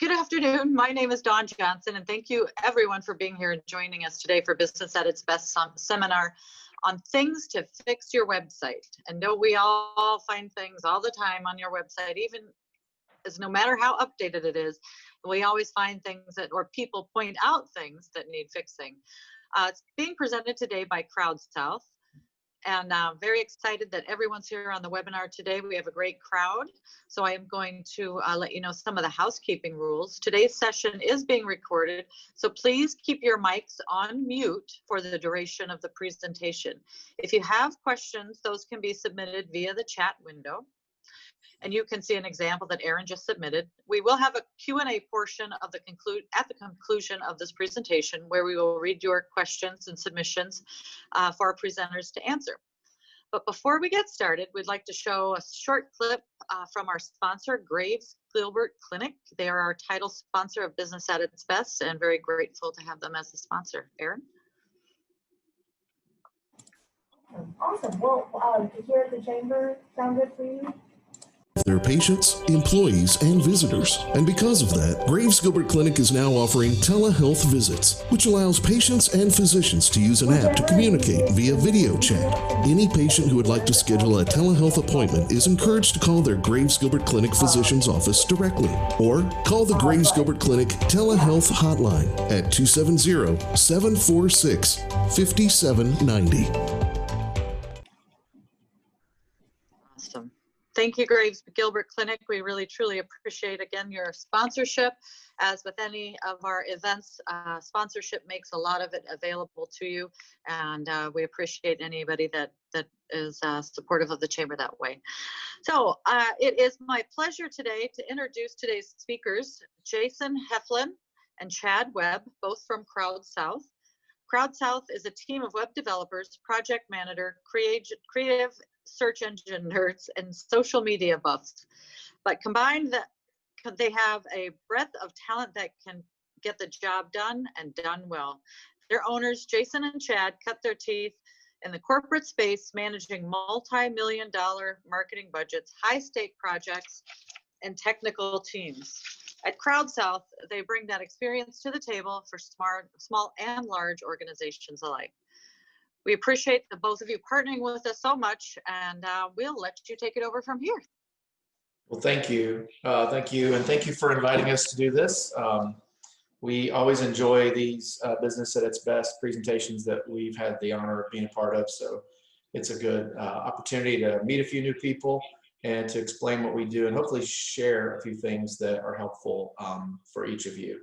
Good afternoon. My name is Dawn Johnson, and thank you everyone for being here and joining us today for Business at its Best seminar on things to fix your website. And know we all find things all the time on your website, even as no matter how updated it is, we always find things that, or people point out things that need fixing. It's being presented today by CrowdSouth. And I'm very excited that everyone's here on the webinar today. We have a great crowd. So I am going to let you know some of the housekeeping rules. Today's session is being recorded, so please keep your mics on mute for the duration of the presentation. If you have questions, those can be submitted via the chat window. And you can see an example that Erin just submitted. We will have a Q&A portion of the at the conclusion of this presentation, where we will read your questions and submissions for our presenters to answer. But before we get started, we'd like to show a short clip from our sponsor, Graves Gilbert Clinic. They are our title sponsor of Business at its Best, and very grateful to have them as a sponsor. Erin? Awesome. Well, here at the chamber, sound good for you? Their patients, employees, and visitors. And because of that, Graves Gilbert Clinic is now offering telehealth visits, which allows patients and physicians to use an app to communicate via video chat. Any patient who would like to schedule a telehealth appointment is encouraged to call their Graves Gilbert Clinic physician's office directly, or call the Graves Gilbert Clinic telehealth hotline at 270-746-5790. Thank you, Graves Gilbert Clinic. We really, truly appreciate, again, your sponsorship. As with any of our events, sponsorship makes a lot of it available to you, and we appreciate anybody that is supportive of the Chamber that way. So it is my pleasure today to introduce today's speakers, Jason Heflin and Chad Webb, both from CrowdSouth. CrowdSouth is a team of web developers, project manager, creative search engine nerds, and social media buffs. But combined, they have a breadth of talent that can get the job done and done well. Their owners, Jason and Chad, cut their teeth in the corporate space, managing multi-million-dollar marketing budgets, high-stake projects, and technical teams. At CrowdSouth, they bring that experience to the table for small and large organizations alike. We appreciate the both of you partnering with us so much, and we'll let you take it over from here. Well, thank you. And thank you for inviting us to do this. We always enjoy these Business at its Best presentations that we've had the honor of being a part of, so it's a good opportunity to meet a few new people and to explain what we do and hopefully share a few things that are helpful for each of you.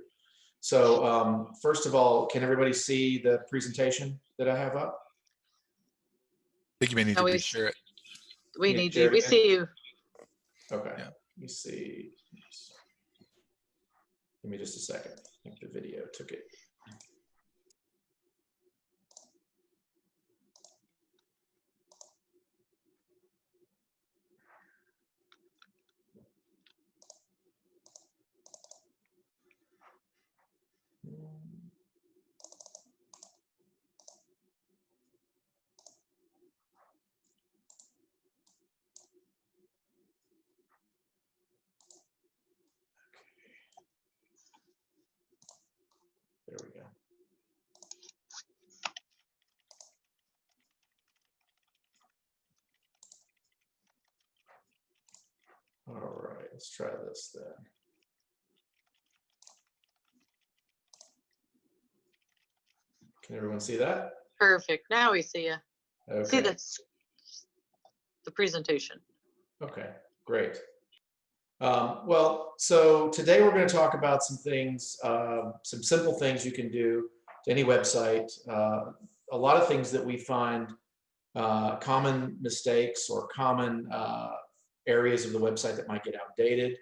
So first of all, can everybody see the presentation that I have up? I think you may need to reshare it. We need you. We see you. Okay. Yeah. Let me see. Give me just a second. I think the video took it. There we go. All right, let's try this then. Can everyone see that? Perfect. Now we see you. Okay. See the presentation. Okay, great. Well, so today we're going to talk about some things, some simple things you can do to any website. A lot of things that we find common mistakes or common areas of the website that might get outdated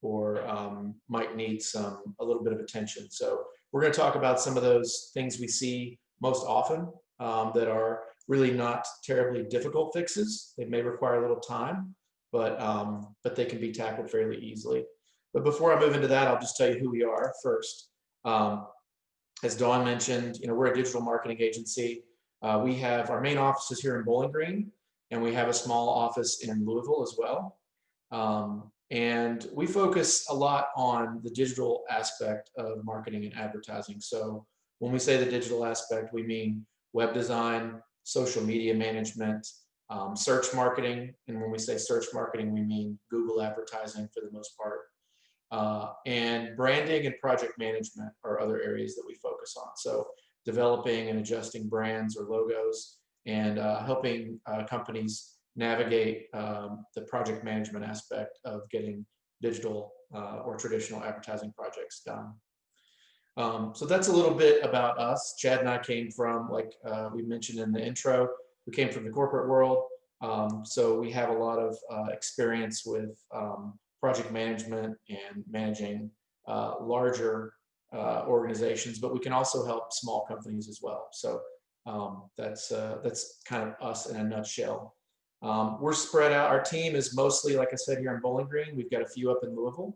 or might need a little bit of attention. So we're going to talk about some of those things we see most often that are really not terribly difficult fixes. They may require a little time, but they can be tackled fairly easily. But before I move into that, I'll just tell you who we are first. As Dawn mentioned, we're a digital marketing agency. We have our main offices here in Bowling Green, and we have a small office in Louisville as well. And we focus a lot on the digital aspect of marketing and advertising. So when we say the digital aspect, we mean web design, social media management, search marketing. And when we say search marketing, we mean Google advertising for the most part. And branding and project management are other areas that we focus on. So developing and adjusting brands or logos, and helping companies navigate the project management aspect of getting digital or traditional advertising projects done. So that's a little bit about us. Chad and I came from, like we mentioned in the intro, we came from the corporate world. So we have a lot of experience with project management and managing larger organizations, but we can also help small companies as well. So that's kind of us in a nutshell. We're spread out. Our team is mostly, like I said, here in Bowling Green. We've got a few up in Louisville.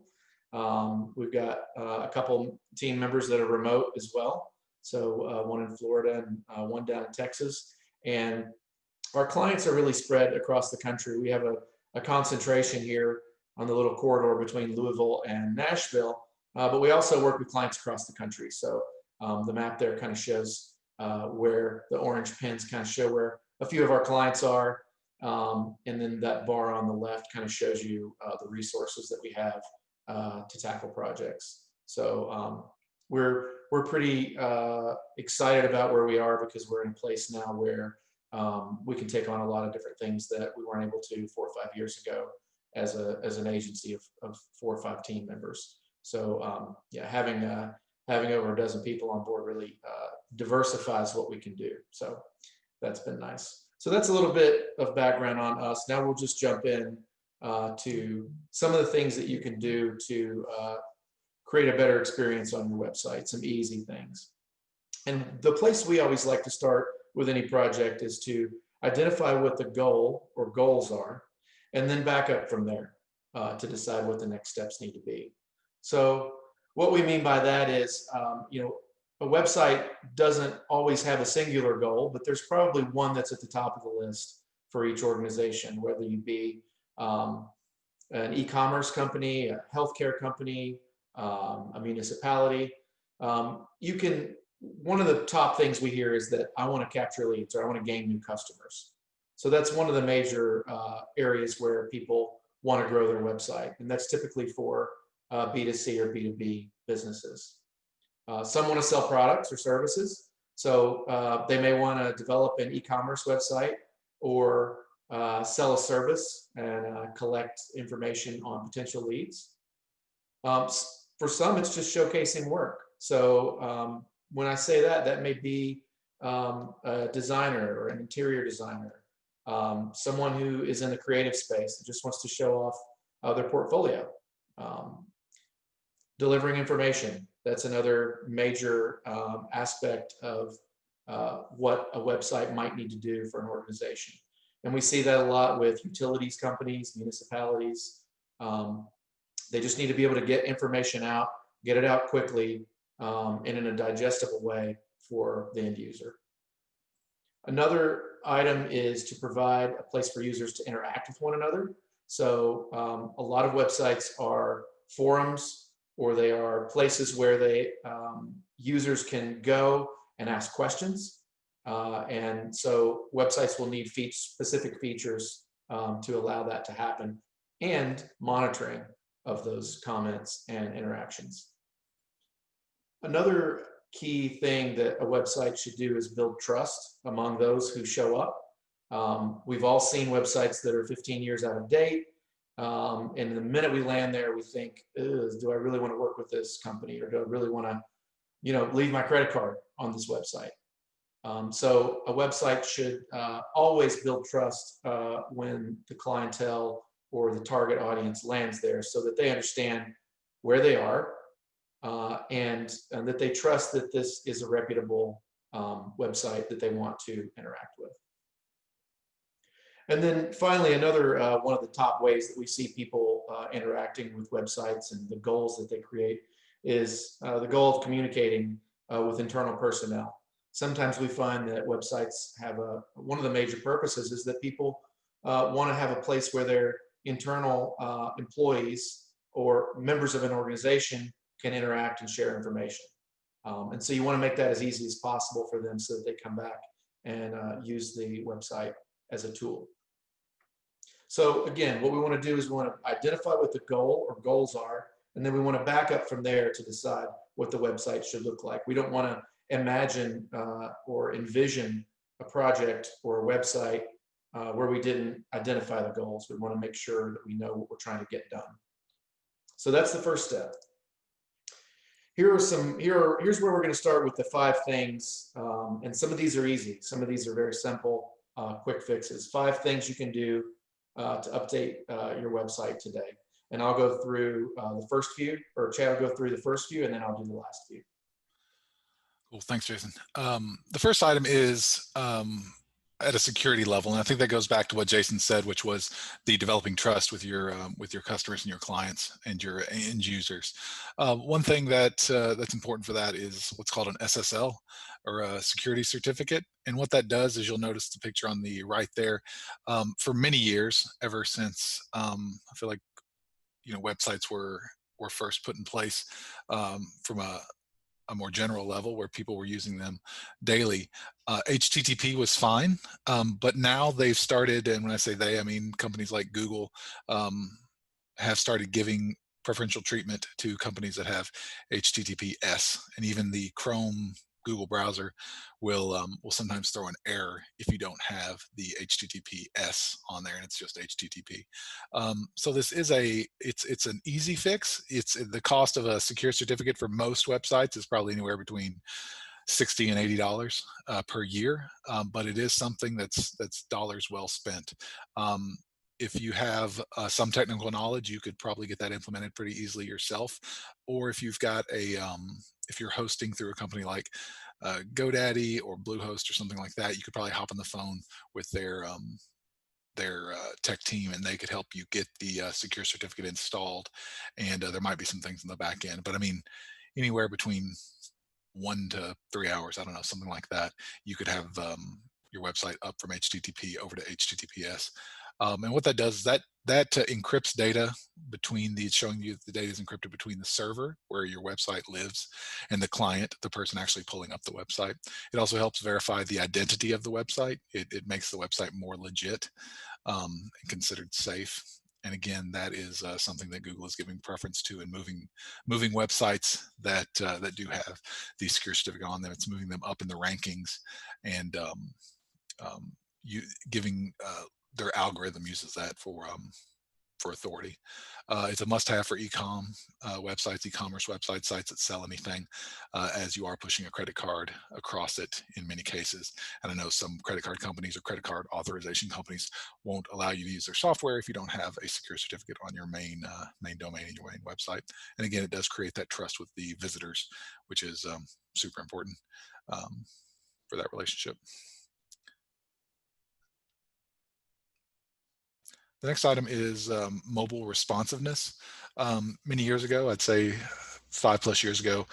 We've got a couple team members that are remote as well. So one in Florida and one down in Texas. And our clients are really spread across the country. We have a concentration here on the little corridor between Louisville and Nashville, but we also work with clients across the country. So the map there kind of shows where the orange pins kind of show where a few of our clients are. And then that bar on the left kind of shows you the resources that we have to tackle projects. So we're pretty excited about where we are, because we're in a place now where we can take on a lot of different things that we weren't able to 4 or 5 years ago as an agency of 4 or 5 team members. So yeah, having over a dozen people on board really diversifies what we can do. So that's been nice. So that's a little bit of background on us. Now we'll just jump in to some of the things that you can do to create a better experience on your website, some easy things. And the place we always like to start with any project is to identify what the goal or goals are, and then back up from there to decide what the next steps need to be. So what we mean by that is, a website doesn't always have a singular goal, but there's probably one that's at the top of the list for each organization, whether you be an e-commerce company, a healthcare company, a municipality. One of the top things we hear is that I want to capture leads, or I want to gain new customers. So that's one of the major areas where people want to grow their website. And that's typically for B2C or B2B businesses. Some want to sell products or services. So they may want to develop an e-commerce website, or sell a service and collect information on potential leads. For some, it's just showcasing work. So when I say that, that may be a designer or an interior designer, someone who is in the creative space and just wants to show off their portfolio. Delivering information, that's another major aspect of what a website might need to do for an organization. And we see that a lot with utilities companies, municipalities. They just need to be able to get information out, get it out quickly, and in a digestible way for the end user. Another item is to provide a place for users to interact with one another. So a lot of websites are forums, or they are places where users can go and ask questions. And so websites will need specific features to allow that to happen, and monitoring of those comments and interactions. Another key thing that a website should do is build trust among those who show up. We've all seen websites that are 15 years out of date. And the minute we land there, we think, do I really want to work with this company, or do I really want to, leave my credit card on this website? So a website should always build trust when the clientele or the target audience lands there, so that they understand where they are, and that they trust that this is a reputable website that they want to interact with. And then finally, another one of the top ways that we see people interacting with websites and the goals that they create is the goal of communicating with internal personnel. Sometimes we find that websites have one of the major purposes is that people want to have a place where they're internal employees or members of an organization can interact and share information. And so you want to make that as easy as possible for them so that they come back and use the website as a tool. So again, what we want to do is we want to identify what the goal or goals are, and then we want to back up from there to decide what the website should look like. We don't want to imagine or envision a project or a website where we didn't identify the goals. We want to make sure that we know what we're trying to get done. So that's the first step. Here's where we're going to start with the 5 things, and some of these are easy. Some of these are very simple, quick fixes. 5 things you can do to update your website today. And I'll go through the first few, or Chad will go through the first few, and then I'll do the last few. Cool, thanks, Jason. The first item is at a security level, and I think that goes back to what Jason said, which was the developing trust with your customers and your clients and your end users. One thing that's important for that is what's called an SSL, or a security certificate. And what that does is, you'll notice the picture on the right there. For many years, ever since I feel like websites were first put in place from a more general level where people were using them daily. HTTP was fine, but now they've started, and when I say they, I mean companies like Google have started giving preferential treatment to companies that have HTTPS, and even the Chrome Google browser will sometimes throw an error if you don't have the HTTPS on there and it's just HTTP. So this is it's an easy fix. It's the cost of a secure certificate for most websites is probably anywhere between $60 and $80 per year, but it is something that's dollars well spent. If you have some technical knowledge, you could probably get that implemented pretty easily yourself. Or if you've got if you're hosting through a company like GoDaddy or Bluehost or something like that, you could probably hop on the phone with their tech team, and they could help you get the secure certificate installed. And there might be some things in the back end, but I mean, anywhere between 1 to 3 hours, I don't know, something like that, you could have your website up from HTTP over to HTTPS. And what that does is that encrypts data between showing you the data is encrypted between the server where your website lives and the client, the person actually pulling up the website. It also helps verify the identity of the website. It makes the website more legit and considered safe. And again, that is something that Google is giving preference to, and moving websites that do have the secure certificate on them. It's moving them up in the rankings, and giving their algorithm uses that for authority. It's a must-have for websites, e-commerce websites, sites that sell anything, as you are pushing a credit card across it in many cases. And I know some credit card companies or credit card authorization companies won't allow you to use their software if you don't have a secure certificate on your main domain and your main website. And again, it does create that trust with the visitors, which is super important for that relationship. The next item is mobile responsiveness. Many years ago, I'd say 5+ years ago,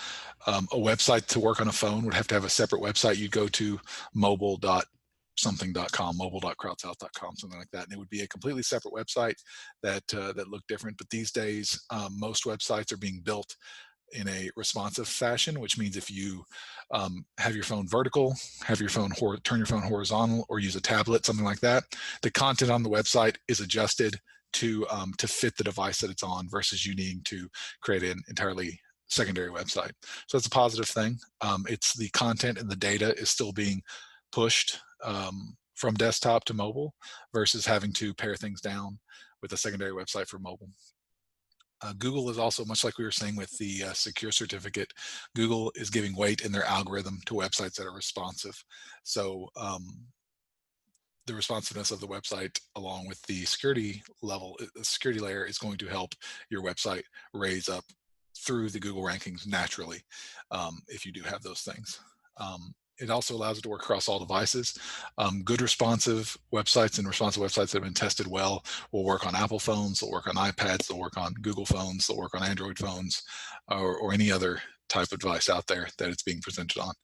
a website to work on a phone would have to have a separate website. You'd go to mobile.something.com, mobile.crowdsouth.com, something like that, and it would be a completely separate website that looked different. But these days, most websites are being built in a responsive fashion, which means if you have your phone vertical, have your phone turn your phone horizontal, or use a tablet, something like that, the content on the website is adjusted to fit the device that it's on, versus you needing to create an entirely secondary website. So that's a positive thing. It's the content and the data is still being pushed from desktop to mobile, versus having to pare things down with a secondary website for mobile. Google is also, much like we were saying with the secure certificate, Google is giving weight in their algorithm to websites that are responsive. So the responsiveness of the website, along with the security layer, is going to help your website raise up through the Google rankings naturally, if you do have those things. It also allows it to work across all devices. Good responsive websites and responsive websites that have been tested well will work on Apple phones, they'll work on iPads, they'll work on Google phones, they'll work on Android phones, or any other type of device out there that it's being presented on.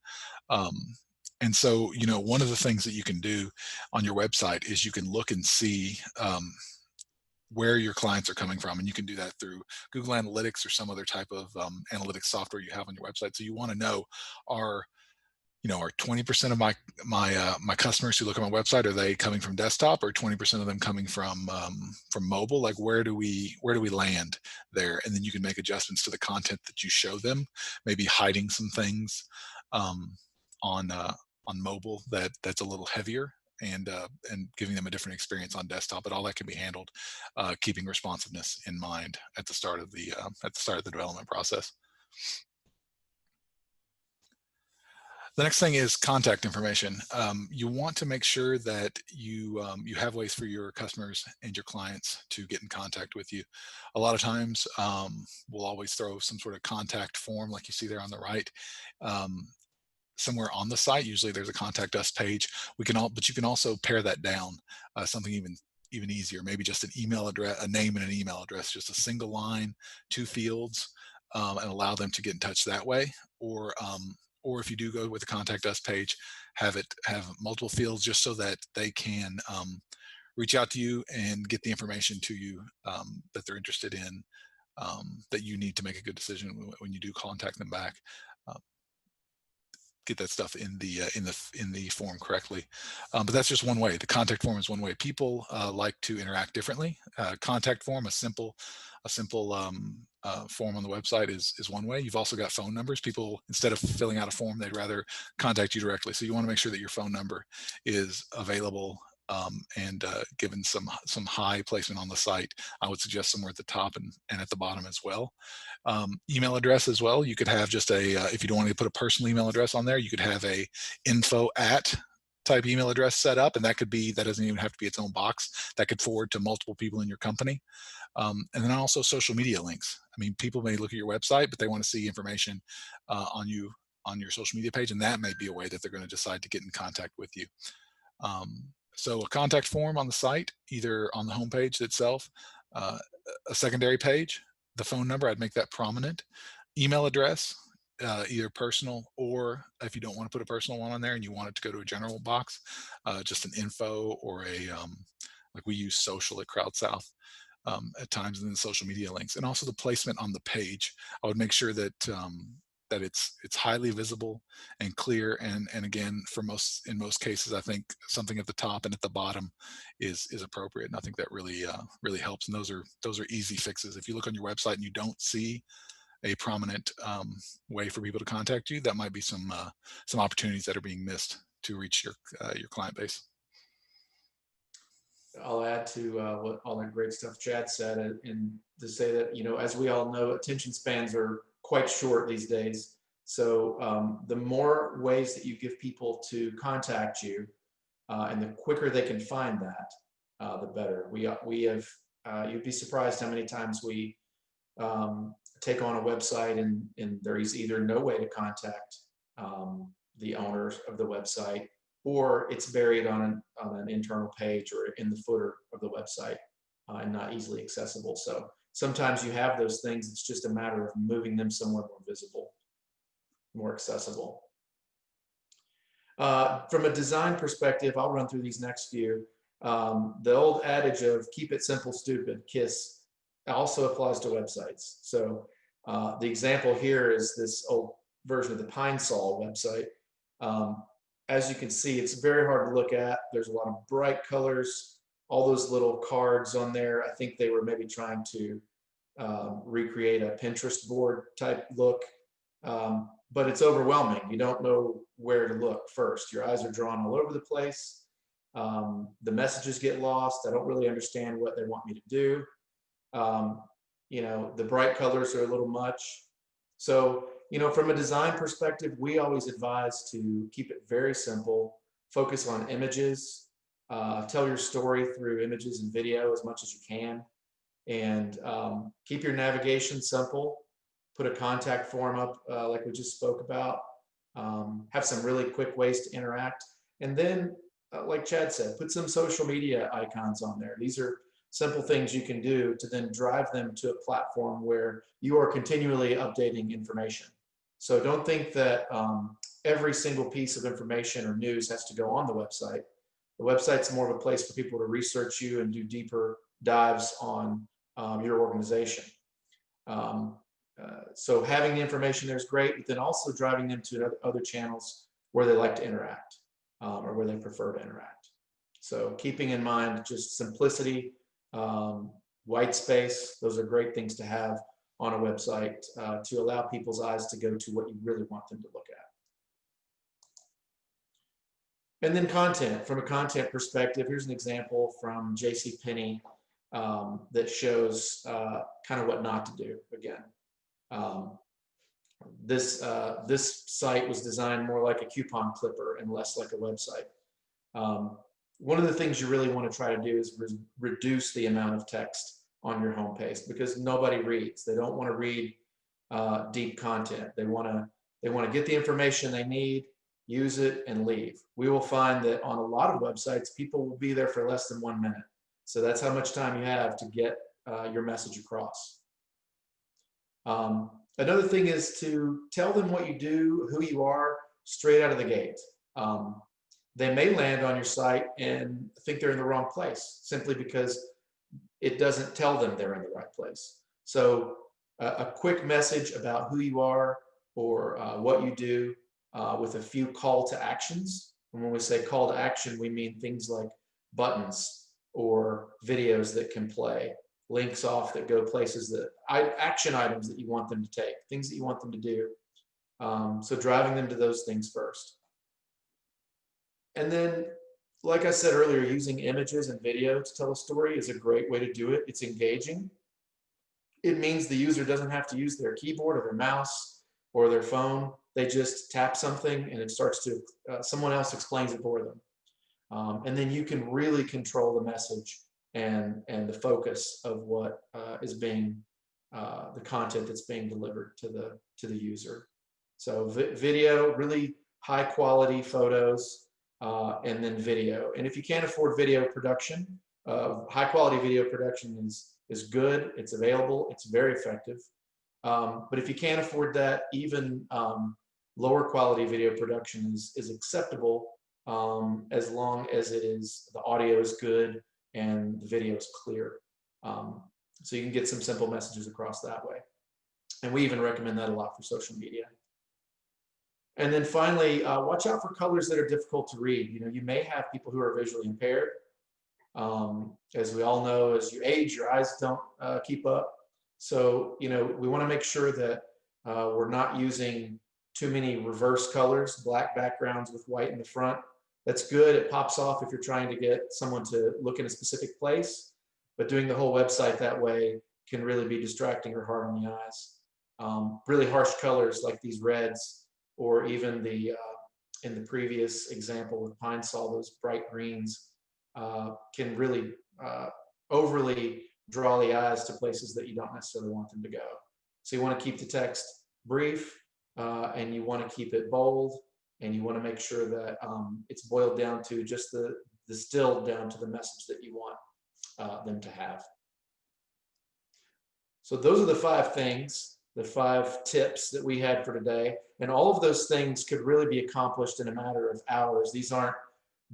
And so, one of the things that you can do on your website is you can look and see where your clients are coming from. And you can do that through Google Analytics or some other type of analytics software you have on your website. So you want to know, are 20% of my customers who look at my website, are they coming from desktop, or 20% of them coming from mobile? Like, where do we land there? And then you can make adjustments to the content that you show them, maybe hiding some things on mobile that's a little heavier, and giving them a different experience on desktop. But all that can be handled keeping responsiveness in mind at the start of the development process. The next thing is contact information. You want to make sure that you have ways for your customers and your clients to get in contact with you. A lot of times, we'll always throw some sort of contact form, like you see there on the right, somewhere on the site. Usually, there's a contact us page. But you can also pare that down, something even easier. Maybe just an email address, a name and an email address, just a single line, 2 fields, and allow them to get in touch that way. Or if you do go with the contact us page, have multiple fields, just so that they can reach out to you and get the information to you that they're interested in, that you need to make a good decision when you do contact them back. Get that stuff in the form correctly. But that's just one way. The contact form is one way. People like to interact differently. Contact form, a simple form on the website is one way. You've also got phone numbers. People, instead of filling out a form, they'd rather contact you directly. So you want to make sure that your phone number is available, and given some high placement on the site. I would suggest somewhere at the top and at the bottom as well. Email address as well. You could have just if you don't want to put a personal email address on there, you could have a info@ type email address set up, and that doesn't even have to be its own box. That could forward to multiple people in your company. And then also social media links. I mean, people may look at your website, but they want to see information on your social media page, and that may be a way that they're going to decide to get in contact with you. So a contact form on the site, either on the homepage itself, a secondary page, the phone number, I'd make that prominent. Email address, either personal, or if you don't want to put a personal one on there and you want it to go to a general box, just an info or like we use social at CrowdSouth at times, and then the social media links. And also the placement on the page. I would make sure that that it's highly visible and clear, and again, in most cases, I think something at the top and at the bottom is appropriate, and I think that really helps. And those are easy fixes. If you look on your website and you don't see a prominent way for people to contact you, that might be some opportunities that are being missed to reach your client base. I'll add to what all that great stuff Chad said, and to say that, as we all know, attention spans are quite short these days. So the more ways that you give people to contact you, and the quicker they can find that, the better. We have, you'd be surprised how many times we take on a website and there is either no way to contact the owners of the website, or it's buried on an internal page or in the footer of the website, and not easily accessible. So sometimes you have those things. It's just a matter of moving them somewhere more visible, more accessible. From a design perspective, I'll run through these next few. The old adage of keep it simple, stupid, KISS, also applies to websites. So the example here is this old version of the Pine Sol website. As you can see, it's very hard to look at. There's a lot of bright colors, all those little cards on there. I think they were maybe trying to recreate a Pinterest board type look, but it's overwhelming. You don't know where to look first. Your eyes are drawn all over the place. The messages get lost. I don't really understand what they want me to do. The bright colors are a little much. So, from a design perspective, we always advise to keep it very simple, focus on images, tell your story through images and video as much as you can, and keep your navigation simple. Put a contact form up like we just spoke about. Have some really quick ways to interact. And then, like Chad said, put some social media icons on there. These are simple things you can do to then drive them to a platform where you are continually updating information. So don't think that every single piece of information or news has to go on the website. The website's more of a place for people to research you and do deeper dives on your organization. So having the information there is great, but then also driving them to other channels where they like to interact or where they prefer to interact. So keeping in mind just simplicity, white space, those are great things to have on a website to allow people's eyes to go to what you really want them to look at. And then content, from a content perspective, here's an example from JCPenney that shows kind of what not to do again. This site was designed more like a coupon clipper and less like a website. One of the things you really want to try to do is reduce the amount of text on your homepage, because nobody reads. They don't want to read deep content. They want to get the information they need, use it, and leave. We will find that on a lot of websites, people will be there for less than 1 minute. So that's how much time you have to get your message across. Another thing is to tell them what you do, who you are, straight out of the gate. They may land on your site and think they're in the wrong place simply because it doesn't tell them they're in the right place. So a quick message about who you are or what you do with a few call to actions. And when we say call to action, we mean things like buttons or videos that can play, links off that go places, that action items that you want them to take, things that you want them to do. So driving them to those things first. And then, like I said earlier, using images and video to tell a story is a great way to do it. It's engaging. It means the user doesn't have to use their keyboard or their mouse or their phone. They just tap something and it starts to, someone else explains it for them. And then you can really control the message and the focus of what is being, the content that's being delivered to the user. So video, really high quality photos, and then video. And if you can't afford video production, high quality video production is good, it's available, it's very effective. But if you can't afford that, even lower quality video production is acceptable, as long as the audio is good and the video is clear. So you can get some simple messages across that way. And we even recommend that a lot for social media. And then finally, watch out for colors that are difficult to read. You know, you may have people who are visually impaired. As we all know, as you age, your eyes don't keep up. So, you know, we want to make sure that we're not using too many reverse colors, black backgrounds with white in the front. That's good. It pops off if you're trying to get someone to look in a specific place. But doing the whole website that way can really be distracting or hard on the eyes. Really harsh colors like these reds, or even in the previous example with pine sol, those bright greens can really overly draw the eyes to places that you don't necessarily want them to go. So you want to keep the text brief, and you want to keep it bold, and you want to make sure that it's boiled down to just the distilled down to the message that you want them to have. So those are the 5 things, the 5 tips that we had for today. And all of those things could really be accomplished in a matter of hours. These aren't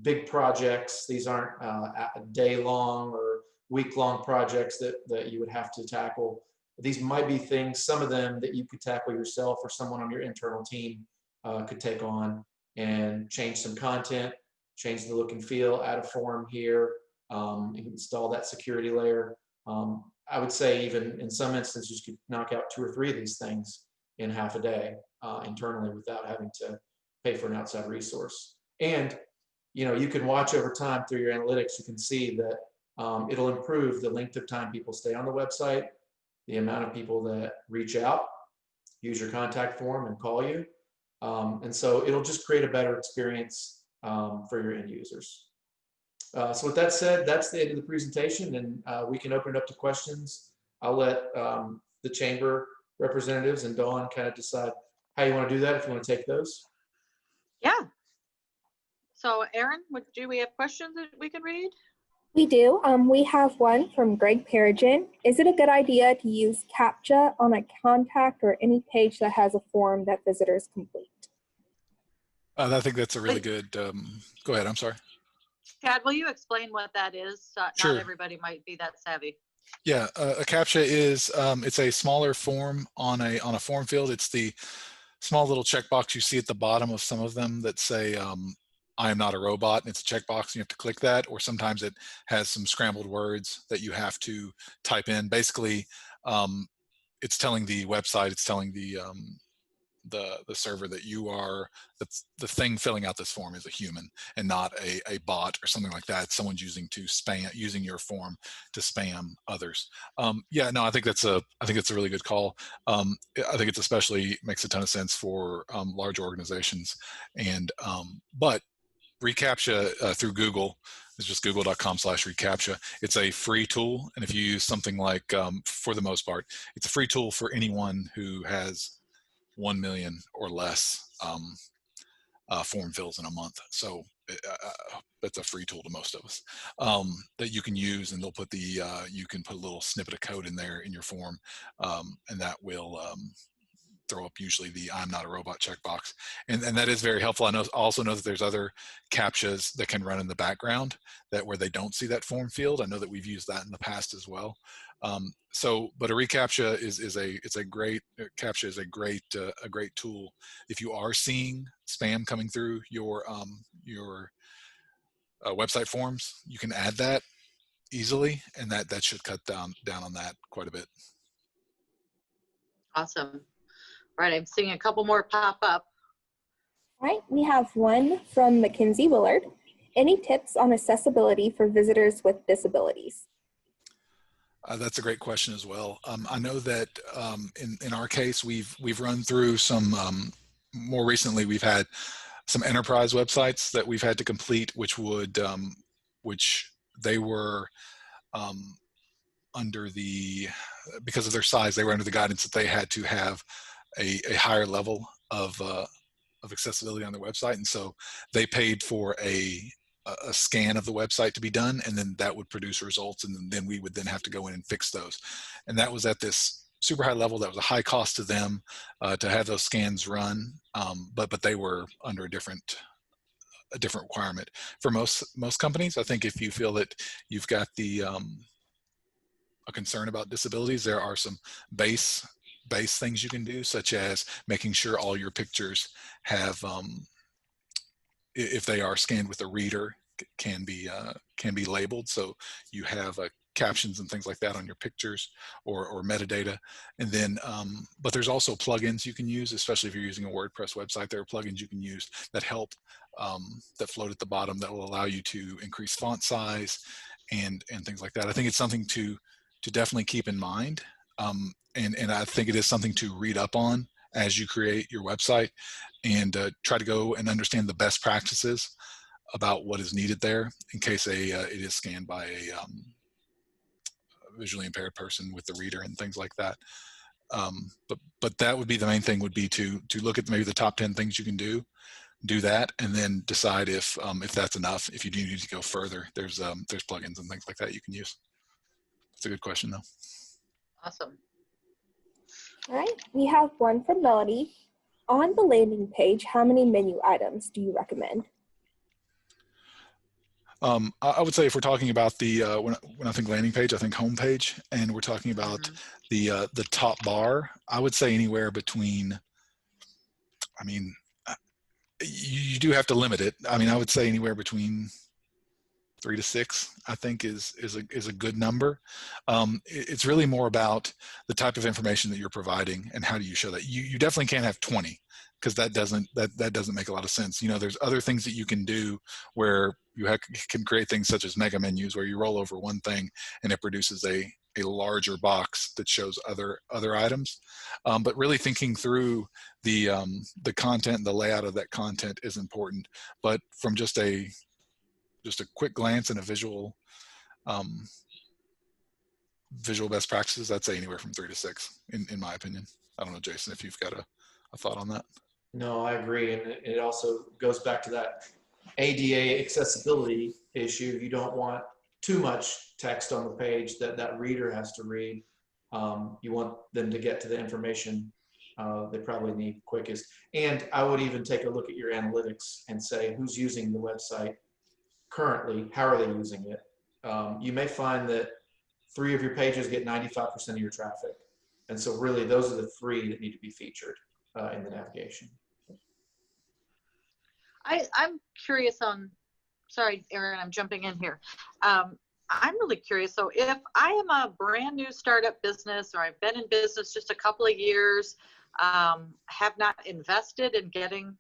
big projects. These aren't day-long or week-long projects that you would have to tackle. These might be things, some of them that you could tackle yourself or someone on your internal team could take on and change some content, change the look and feel, add a form here, install that security layer. I would say even in some instances, you could knock out 2 or 3 of these things in half a day internally without having to pay for an outside resource. And you know, you can watch over time through your analytics. You can see that it'll improve the length of time people stay on the website, the amount of people that reach out, use your contact form and call you. And so it'll just create a better experience for your end users. So with that said, that's the end of the presentation, and we can open it up to questions. I'll let the chamber representatives and Dawn kind of decide how you want to do that, if you want to take those. Yeah. So Erin, do we have questions that we can read? We do. We have one from Greg Peregrine. Is it a good idea to use CAPTCHA on a contact or any page that has a form that visitors complete? I think that's a really good, go ahead, I'm sorry. Chad, will you explain what that is? Sure. Not everybody might be that savvy. Yeah, a CAPTCHA is it's a smaller form on a form field. It's the small little checkbox you see at the bottom of some of them that say I am not a robot, and it's a checkbox and you have to click that, or sometimes it has some scrambled words that you have to type in. Basically, it's telling the website, it's telling the server that you are the thing filling out this form is a human and not a bot or something like that. Someone's using your form to spam others. Yeah, no, I think it's a really good call. I think it's especially makes a ton of sense for large organizations. And but reCAPTCHA through Google is just google.com/reCAPTCHA. It's a free tool, and if you use something like, for the most part, it's a free tool for anyone who has 1 million or less form fills in a month. So that's a free tool to most of us that you can use, and they'll put you can put a little snippet of code in there in your form, and that will throw up usually the I'm not a robot checkbox. And that is very helpful. I also know that there's other CAPTCHAs that can run in the background where they don't see that form field. I know that we've used that in the past as well. But a reCAPTCHA is a great CAPTCHA is a great tool if you are seeing spam coming through your website forms. You can add that easily, and that should cut down on that quite a bit. Awesome. Right, I'm seeing a couple more pop up. All right, we have one from Mackenzie Willard. Any tips on accessibility for visitors with disabilities? That's a great question as well. I know that in our case, we've run through some, more recently, we've had some enterprise websites that we've had to complete, which they were under because of their size, they were under the guidance that they had to have a higher level of accessibility on their website. And so they paid for a scan of the website to be done, and then that would produce results, and then we would then have to go in and fix those. And that was at this super high level. That was a high cost to them to have those scans run, but they were under a different requirement. For most companies, I think if you feel that you've got a concern about disabilities, there are some base things you can do, such as making sure all your pictures have, if they are scanned with a reader, can be labeled, so you have captions and things like that on your pictures, or metadata. And then but there's also plugins you can use, especially if you're using a WordPress website. There are plugins you can use that help, that float at the bottom, that will allow you to increase font size and things like that. I think it's something to definitely keep in mind, and I think it is something to read up on as you create your website, and try to go and understand the best practices about what is needed there in case it is scanned by a visually impaired person with the reader and things like that. But that would be the main thing, would be to look at maybe the top 10 things you can do that, and then decide if that's enough. If you do need to go further, there's plugins and things like that you can use. It's a good question, though. Awesome. All right, we have one from Melody. On the landing page, how many menu items do you recommend? I would say, if we're talking about the when I think landing page, I think home page, and we're talking about the top bar, I would say anywhere between, I mean, you do have to limit it. I mean, I would say anywhere between 3 to 6, I think is a good number. It's really more about the type of information that you're providing and how do you show that. You definitely can't have 20, because that doesn't make a lot of sense. You know, there's other things that you can do where you can create things such as mega menus, where you roll over one thing and it produces a larger box that shows other items. But really thinking through the content and the layout of that content is important. But from just a quick glance and a visual best practices, I'd say anywhere from 3 to 6, in my opinion. I don't know, Jason, if you've got a thought on that. No, I agree. And it also goes back to that ADA accessibility issue. You don't want too much text on the page that reader has to read. You want them to get to the information they probably need quickest. And I would even take a look at your analytics and say who's using the website currently, how are they using it? You may find that 3 of your pages get 95% of your traffic. And so really those are the 3 that need to be featured in the navigation. I'm curious on, sorry, Erin, I'm jumping in here. I'm really curious. So if I am a brand new startup business, or I've been in business just a couple of years, have not invested in getting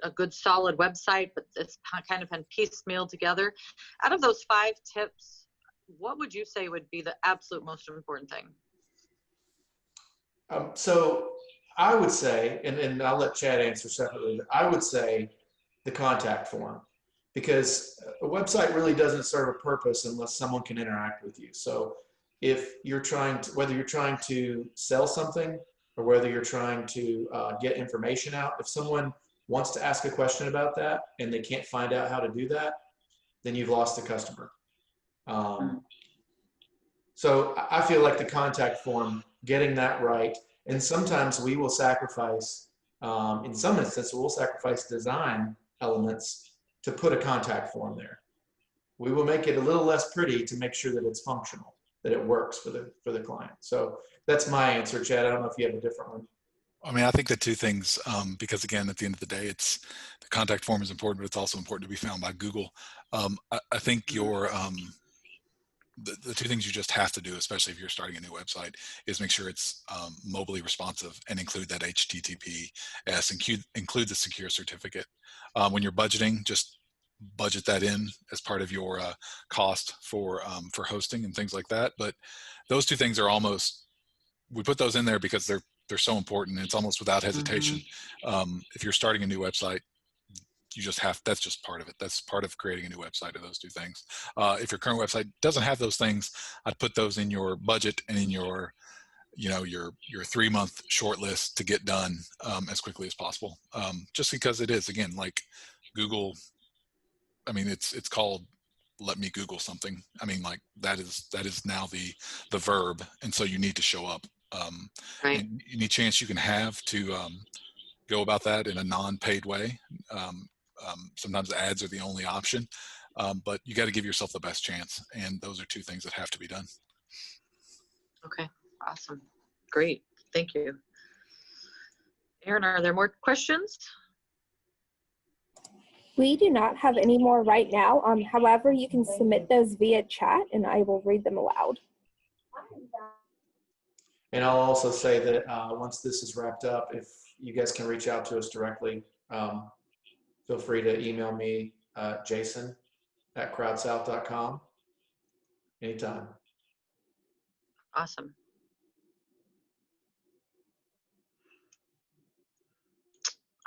a good solid website, but it's kind of been piecemeal together. Out of those 5 tips, what would you say would be the absolute most important thing? So I would say, and I'll let Chad answer separately, but I would say the contact form, because a website really doesn't serve a purpose unless someone can interact with you. So if you're trying to, whether you're trying to sell something or whether you're trying to get information out, if someone wants to ask a question about that and they can't find out how to do that, then you've lost the customer. So I feel like the contact form, getting that right, and sometimes we will sacrifice, in some instances, we'll sacrifice design elements to put a contact form there. We will make it a little less pretty to make sure that it's functional, that it works for the client. So that's my answer, Chad. I don't know if you have a different one. I mean, I think the 2 things, because again, at the end of the day, it's the contact form is important, but it's also important to be found by Google. I think your the 2 things you just have to do, especially if you're starting a new website, is make sure it's mobilely responsive and include that HTTPS, include the secure certificate. When you're budgeting, just budget that in as part of your cost for hosting and things like that. But those 2 things are almost, we put those in there because they're so important. It's almost without hesitation. If you're starting a new website, you just have, that's just part of it. That's part of creating a new website, are those 2 things. If your current website doesn't have those things, I'd put those in your budget and in your, your 3-month short list to get done as quickly as possible. Just because it is, again, like Google, I mean, it's called, let me Google something. I mean, like that is now the verb. And so you need to show up. Right. And any chance you can have to go about that in a non-paid way. Sometimes ads are the only option, but you got to give yourself the best chance. And those are 2 things that have to be done. Okay, awesome. Great, thank you. Erin, are there more questions? We do not have any more right now. However, you can submit those via chat and I will read them aloud. And I'll also say that once this is wrapped up, if you guys can reach out to us directly, feel free to email me, jason@crowdsouth.com, anytime. Awesome.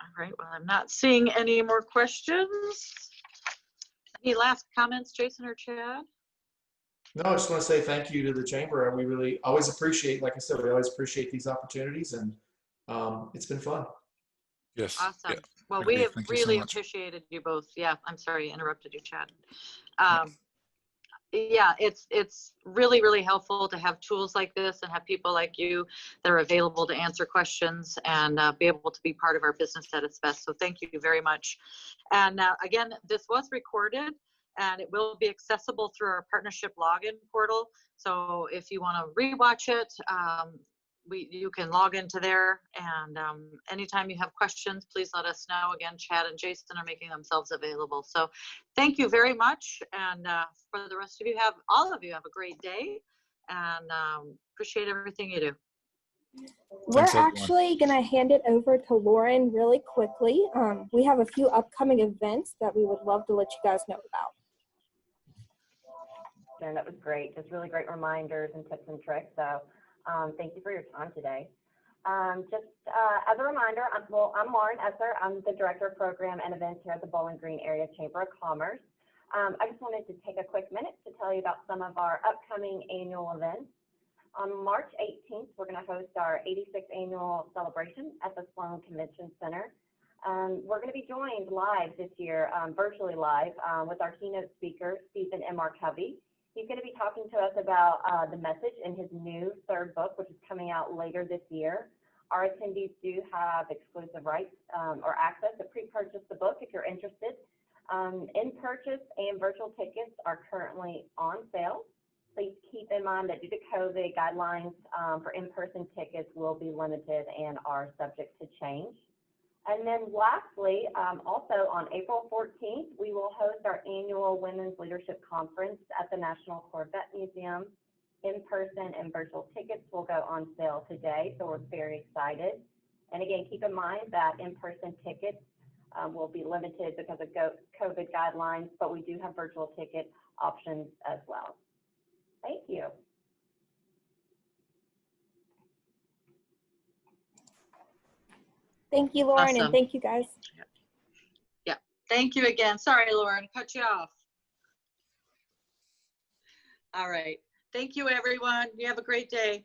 All right, well, I'm not seeing any more questions. Any last comments, Jason or Chad? No, I just want to say thank you to the Chamber. We really always appreciate, like I said, we always appreciate these opportunities, and it's been fun. Yes. Awesome. Yeah. Well, we have Thank you really so much. appreciated you both. Yeah, I'm sorry, I interrupted you, Chad. Yeah, it's really, really helpful to have tools like this and have people like you that are available to answer questions and be able to be part of our business at its best. So thank you very much. And again, this was recorded and it will be accessible through our partnership login portal. So if you want to rewatch it, you can log into there, and anytime you have questions, please let us know. Again, Chad and Jason are making themselves available. So thank you very much. And for the rest of you, all of you have a great day, and appreciate everything you do. We're actually going to hand it over to Lauren really quickly. We have a few upcoming events that we would love to let you guys know about. And that was great. Just really great reminders and tips and tricks. So thank you for your time today. Just as a reminder, I'm Lauren Esser. I'm the Director of Program and Events here at the Bowling Green Area Chamber of Commerce. I just wanted to take a quick minute to tell you about some of our upcoming annual events. On March 18th, we're going to host our 86th annual celebration at the Sloan Convention Center. We're going to be joined live this year, virtually live, with our keynote speaker, Stephen M. R. Covey. He's going to be talking to us about the message in his new 3rd book, which is coming out later this year. Our attendees do have exclusive rights or access to pre-purchase the book if you're interested. In-purchase and virtual tickets are currently on sale. Please keep in mind that due to COVID, guidelines for in-person tickets will be limited and are subject to change. And then lastly, also on April 14th, we will host our annual Women's Leadership Conference at the National Corvette Museum. In-person and virtual tickets will go on sale today, so we're very excited. And again, keep in mind that in-person tickets will be limited because of COVID guidelines, but we do have virtual ticket options as well. Thank you. Thank you, Lauren, Awesome. and thank you, guys. Yeah, thank you again. Sorry, Lauren, cut you off. All right. Thank you, everyone. You have a great day.